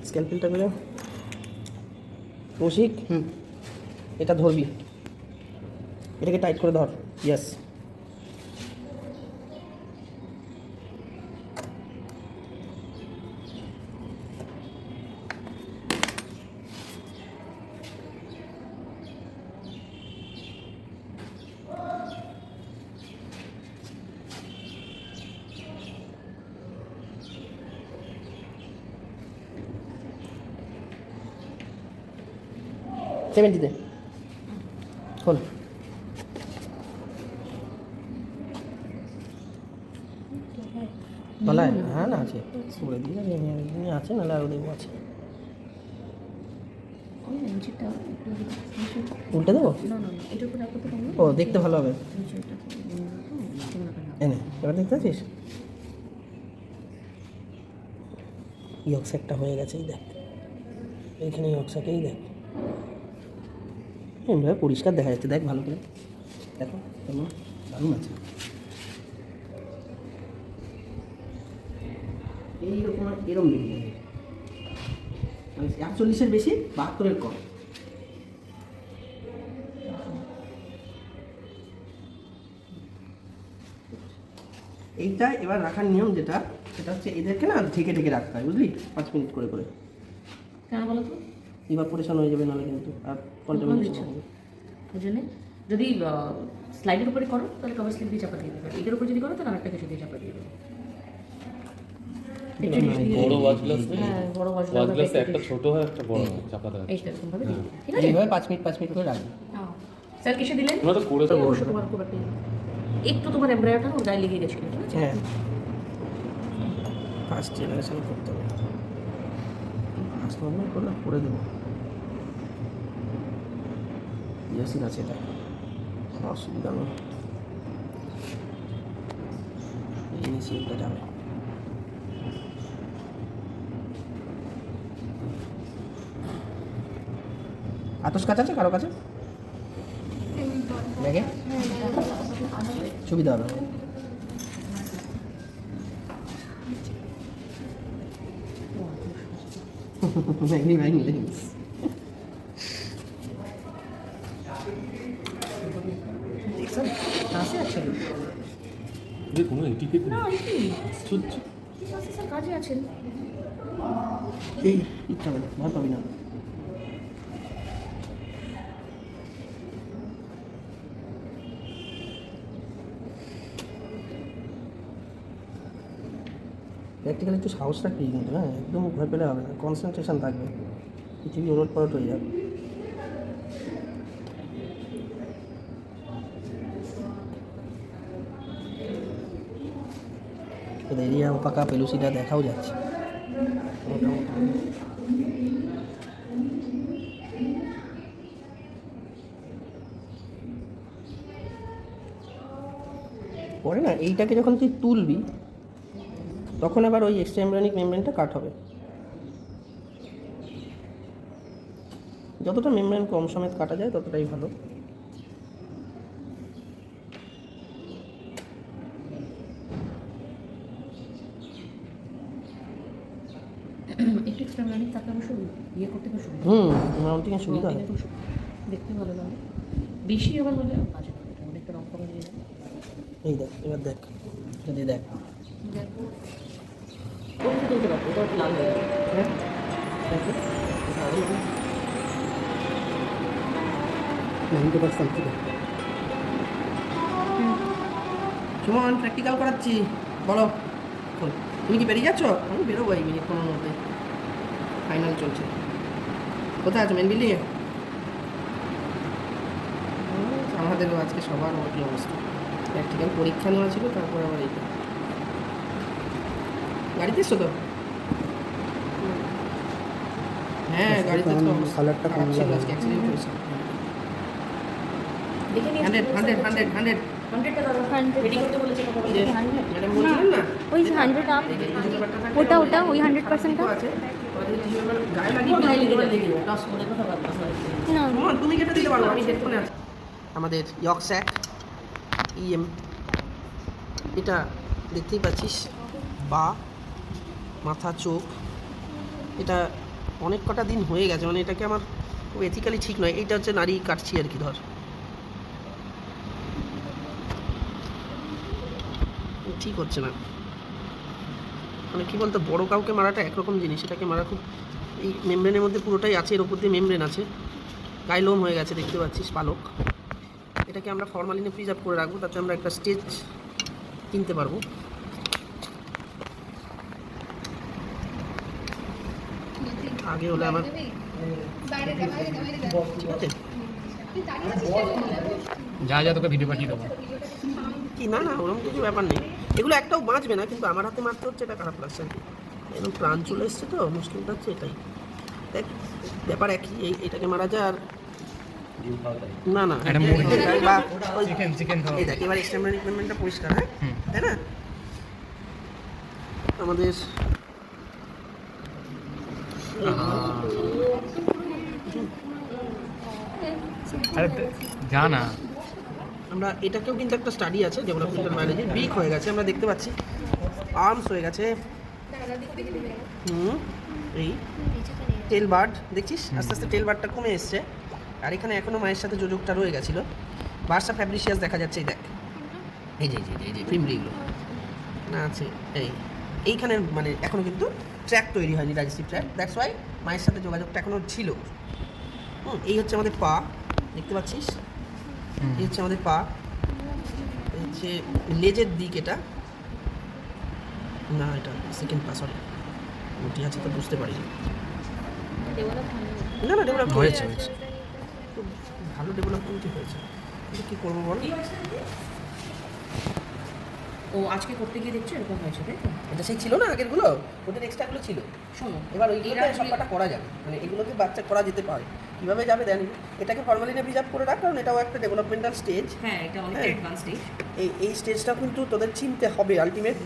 স্ক্যালপেলটা বেরো কৌশিক। এটা ধরবি, এটাকে টাইট করে ধর। ইয়েস, সেভেন্টিতে খোল। তলায় হ্যাঁ না আছে, বলে দিই আছে, নাহলে আরও দেবো আছে। উল্টে দেবো? ও দেখতে ভালো হবে। এনে এবার দেখতে পাচ্ছিস ইয়কস্যাকটা হয়ে গেছে। এই দেখ এইখানে ইয়কস্যাকেই দেখ, এমনিভাবে পরিষ্কার দেখা যাচ্ছে। দেখ ভালো করে দেখো, কেমন দারুণ আছে। এইরকম এরম বেরিয়ে যাবে, মানে 41-এর বেশি 72-এর কম। এইটা এবার রাখার নিয়ম যেটা, সেটা হচ্ছে এদেরকে না ঢেকে ঢেকে রাখতে হয়, বুঝলি? 5 মিনিট করে করে। কেন বলো তো? ইভাপোরেশন হয়ে যাবে নাহলে, কিন্তু আর কন্টামিনেশন হবে। ওই জন্যে যদি স্লাইডের উপরে করো তাহলে কভার স্লিপ দিয়ে চাপা দিয়ে দেবে, এটার উপরে যদি করো তাহলে আরেকটা কিছু দিয়ে চাপা দিয়ে দেবে। বড় ওয়াচ গ্লাস নেই? হ্যাঁ, বড় ওয়াচ গ্লাসে একটা ছোট হয়, একটা বড় হয়, চাপা দেওয়া। এইটা এরকম ভাবে দিই, ঠিক আছে? এইভাবে 5 মিনিট করে রাখবে। স্যার কিসে দিলেন? তোমরা তো করেছো। তোমার খুব একটা একটু তোমার এমব্রয়ডারিটা ওর গায়ে লেগে গেছিল, ঠিক আছে? হ্যাঁ, ফার্স্ট জেনারেশন করতে হবে। ফার্স্ট নর্মাল করলে করে দেবো। ইয়াসিন আছে, এটা অসুবিধা নেই, এই ইনিশিয়ালটা যাবে। আতস কাজ আছে কারো কাছে? ব্যাগে সুবিধা হবে। ম্যাগনি ম্যাগনি দেখছেন কাছে আছে যে কোনো এটিকেট না, নেই। এই সত্যি স্যার কাজে আছেন। এই ইচ্ছা হবে না, ভয় পাবি না। প্র্যাকটিক্যালি একটু সাহস রাখবি কিন্তু, হ্যাঁ একদম ভয় পেলে হবে না, কনসেন্ট্রেশন থাকবে। পৃথিবী ওলট পালট হয়ে যাবে। এরিয়া পাকা পেলুসিটা দেখাও যাচ্ছে পরে না। এইটাকে যখন তুই তুলবি তখন আবার ওই এক্সট্রা এমব্রিয়নিক মেমব্রেনটা কাট হবে। যতটা মেমব্রেন কম সমেত কাটা যায় ততটাই ভালো। একটু এক্সট্রা রানিং তাকে অবশ্য ইয়ে করতে পারছো, মাউন্টিংয়ের সুবিধা হয়। দেখতে ভালো লাগে। বেশি আবার হলে বাজে হবে, অনেকটা রং কমে দিয়ে যাবে। এই দেখ, এবার দেখ, যদি দেখ ওটা তুলতে পারবো, ওটা একটু লাল হয়ে যাবে। হ্যাঁ সুমন প্র্যাকটিক্যাল করাচ্ছি, বলো। তুমি কি বেরিয়ে যাচ্ছ? আমি বেরোবো এই মিনিটক্ষণের মধ্যে, ফাইনাল চলছে। কোথায় আছো? মেন বিল্ডিংয়ে? আমাদেরও আজকে সবার মতই অবস্থা, প্র্যাকটিক্যাল পরীক্ষা নেওয়া ছিল, তারপর আবার এইটা। গাড়িতে এসছো তো? হ্যাঁ গাড়িতে তো কালারটা খারাপ ছিল, আজকে অ্যাক্সিডেন্ট হয়েছে। দেখে নিয়ে 100 100 100 100 100টা দাদা 100 রেডি করতে বলেছে কথা এই যে, বলতে। ম্যাডাম বলছিলেন না ওই যে 100 আপ এই যে টিস্যু পেপারটা থাকলে ওটা ওই ওটা ওই 100% টা আছে ওটা যদি টিস্যু পেপার গায়ে লাগিয়ে গায়ে দিলে লেগে লেগে যাবে। যাবে দশ করে কথা বলতে হয়। না সুমন তুমি কেটে দিতে পারো আমি হেডফোনে আছি আমাদের ইয়কস্যাক ইএম এটা দেখতেই পাচ্ছিস পা মাথা চোখ এটা অনেক কটা দিন হয়ে গেছে মানে এটাকে আমার এথিক্যালি ঠিক নয় এইটা হচ্ছে নারী কাটছি আর কি ধর ঠিক হচ্ছে না মানে কী বলতো বড় কাউকে মারাটা একরকম জিনিস এটাকে মারা খুব এই মেমব্রেনের মধ্যে পুরোটাই আছে এর ওপর দিয়ে মেমব্রেন আছে গায়ে লোম হয়ে গেছে দেখতে পাচ্ছিস পালক এটাকে আমরা ফরমালিনে প্রিজার্ভ করে রাখবো তাতে আমরা একটা স্টেজ কিনতে পারবো আগে হলে আমার ঠিক আছে যা যা তোকে ভিডিও পাঠিয়ে দেবো। কি না না ওরকম কিছু ব্যাপার নেই এগুলো একটাও বাঁচবে না কিন্তু আমার হাতে মারতে হচ্ছে এটা খারাপ লাগছে আর কি একদম প্রাণ চলে এসছে তো মুশকিলটা হচ্ছে এটাই দেখ ব্যাপার একই এটাকে মারা যায় আর না না একটা মুরগি। বা চিকেন খাওয়া। এই দেখ এবার এক্সটেম্পোরারি ইকুইপমেন্টটা পরিষ্কার হ্যাঁ তাই না আমাদের আরে যা না। আমরা এটাকেও কিন্তু একটা স্টাডি আছে ডেভেলপমেন্টাল বায়োলজি উইক হয়ে গেছে আমরা দেখতে পাচ্ছি আর্মস হয়ে গেছে এই টেল বার্ড দেখছিস আস্তে আস্তে টেল বার্ডটা কমে এসছে আর এখানে এখনও মায়ের সাথে যোজকটা রয়ে গেছিলো বার্সা ফ্যাব্রিশিয়াস দেখা যাচ্ছে এই দেখ এই যে ফিমরিগুলো না আছে এইখানে মানে এখনও কিন্তু ট্র্যাক তৈরি হয়নি ডাইজেস্টিভ ট্র্যাক দ্যাটস ওয়াই মায়ের সাথে যোগাযোগটা এখনও ছিল এই হচ্ছে আমাদের পা দেখতে পাচ্ছিস এই হচ্ছে আমাদের পা এই হচ্ছে লেজের দিক এটা না এটা সেকেন্ড পা সরি ওটি আছে তো বুঝতে পারি না না ডেভেলপ হয়েছে হয়েছে খুব ভালো ডেভেলপমেন্টই হয়েছে কিন্তু কী করবো বল ও আজকে করতে গিয়ে দেখছো এরকম হয়েছে তাই তো? এটা সেই ছিল না আগেরগুলো ওদের এক্সট্রাগুলো ছিল শোনো এবার ওইগুলো সবকটা করা যাবে মানে এগুলোকে বাচ্চা করা যেতে পারে কীভাবে যাবে জানি এটাকে ফরমালিনে প্রিজার্ভ করে রাখ কারণ এটাও একটা ডেভেলপমেন্টাল স্টেজ হ্যাঁ এটা অনেক হ্যাঁ। Advance stage. এই স্টেজটা কিন্তু তোদের চিনতে হবে আলটিমেট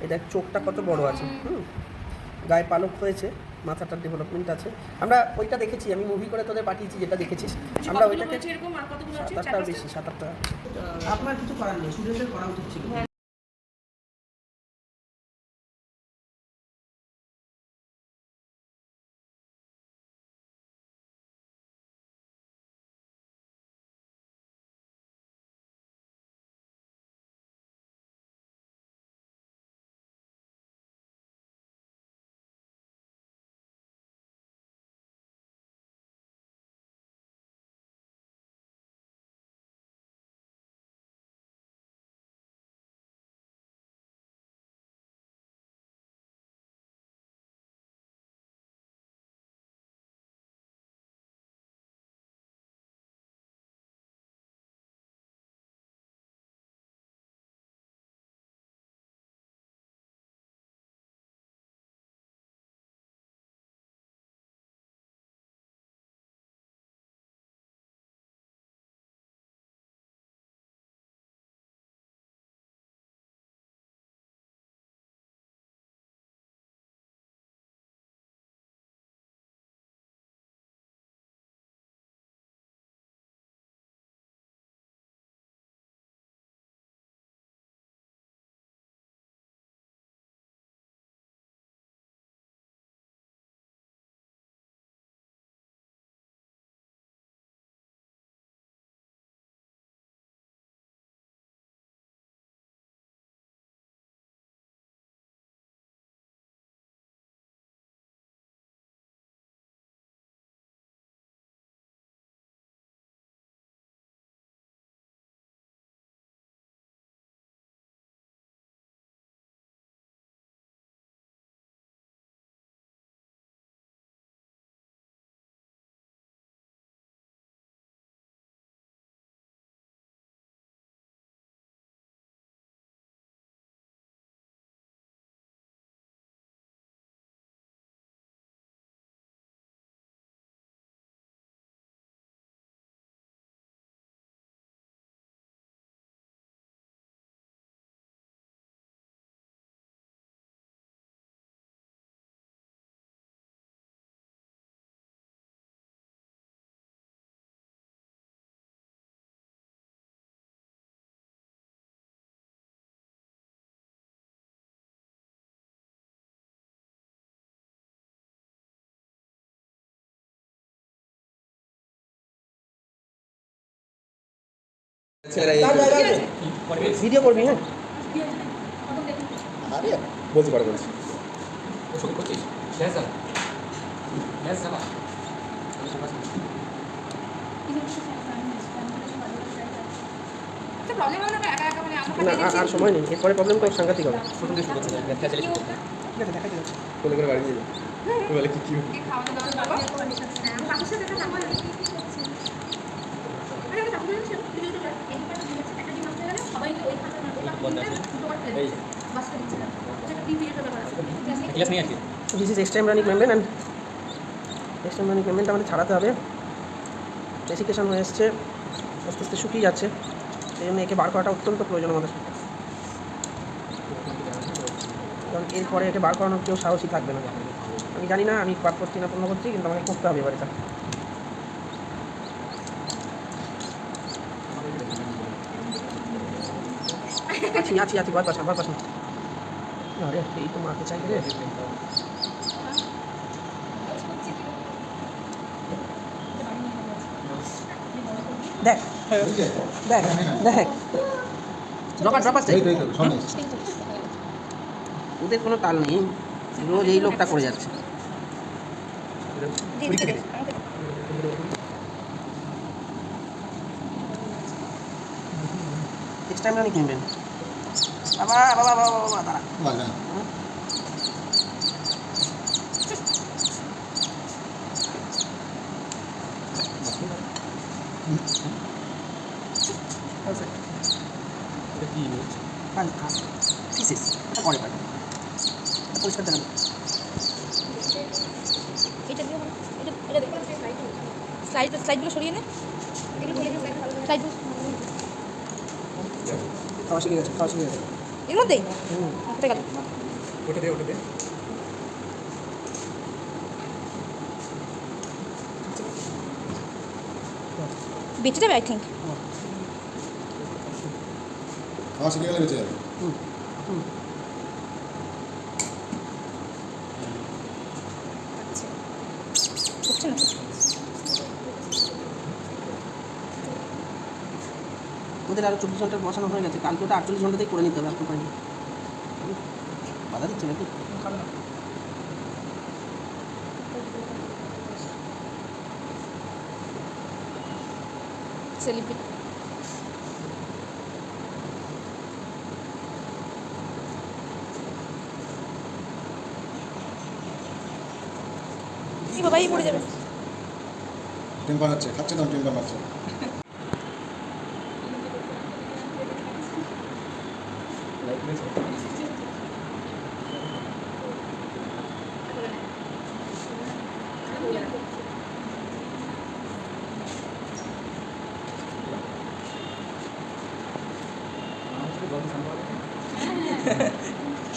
এটা চোখটা কত বড় আছে গায়ে পালক হয়েছে মাথাটার ডেভেলপমেন্ট আছে আমরা ওইটা দেখেছি আমি মুভি করে তোদের পাঠিয়েছি যেটা দেখেছিস আমরা কতগুলো ওইটাকে হয়েছে এরকম আর কতগুলো আছে? 7-8টা বেশি 7-8টা আপনার কিছু করার নেই স্টুডেন্টের করা উচিত ছিল ছেলেরা এই ভিডিও করবি হ্যাঁ আরে বলছি পরে বলছি না আর সময় নেই এরপরে প্রবলেম তো সাংঘাতিক হবে প্রথম থেকে শুরু করতে হবে ফ্যাসিলিটি ঠিক আছে দেখা যাচ্ছে কোলে করে বাড়ি দিয়ে যাবে বলে কি কি ক্লাস নিয়ে আসি this is extra embryonic membrane and extra embryonic মেমব্রেনটা আমাদের ছাড়াতে হবে ডেসিকেশন হয়ে এসছে আস্তে আস্তে শুকিয়ে যাচ্ছে সেই জন্য একে বার করাটা অত্যন্ত প্রয়োজন আমাদের কারণ এরপরে একে বার করানোর কেউ সাহসী থাকবে না আমি জানি না আমি বার করছি না পূর্ণ করছি কিন্তু আমাকে করতে হবে এবার এটা আছি ভয় পাস না আরে এই তো মাকে চাই রে দেখ দেখ দেখ ড্রপার চাই ওদের কোনো তাল নেই রোজ এই লোকটা করে যাচ্ছে এক্সট্রা এমব্রানিক মেমব্রেন বাবা দাঁড়া এটা কি থিসিস এটা পরে পাই পরিষ্কার জানাবো স্লাইডগুলো সরিয়ে নে স্লাইড খাওয়া শিখে গেছে এর মধ্যেই কোথায় গেল ওটা দে বেঁচে যাবে আই থিঙ্ক খাওয়া শিখে গেলে বেঁচে যাবে হচ্ছে না ওদের আরও 24 ঘন্টা বসানো হয়ে গেছে কালকে ওটা 48 ঘন্টাতেই করে নিতে হবে আর তো পাইনি বাধা দিচ্ছে নাকি সেলিব্রিটি কি বাবা এই পড়ে যাবে টেম্পার হচ্ছে খাচ্ছে তো টেম্পার মারছে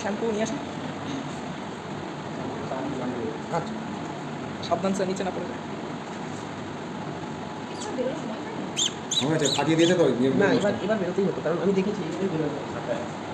শ্যাম্পু নিয়ে আসেন আচ্ছা সাবধান স্যার নিচে না পড়ে যায় মনে হচ্ছে ফাটিয়ে দিয়েছে তো না এবার বেরোতেই হতো কারণ আমি দেখেছি এবার বেরোতে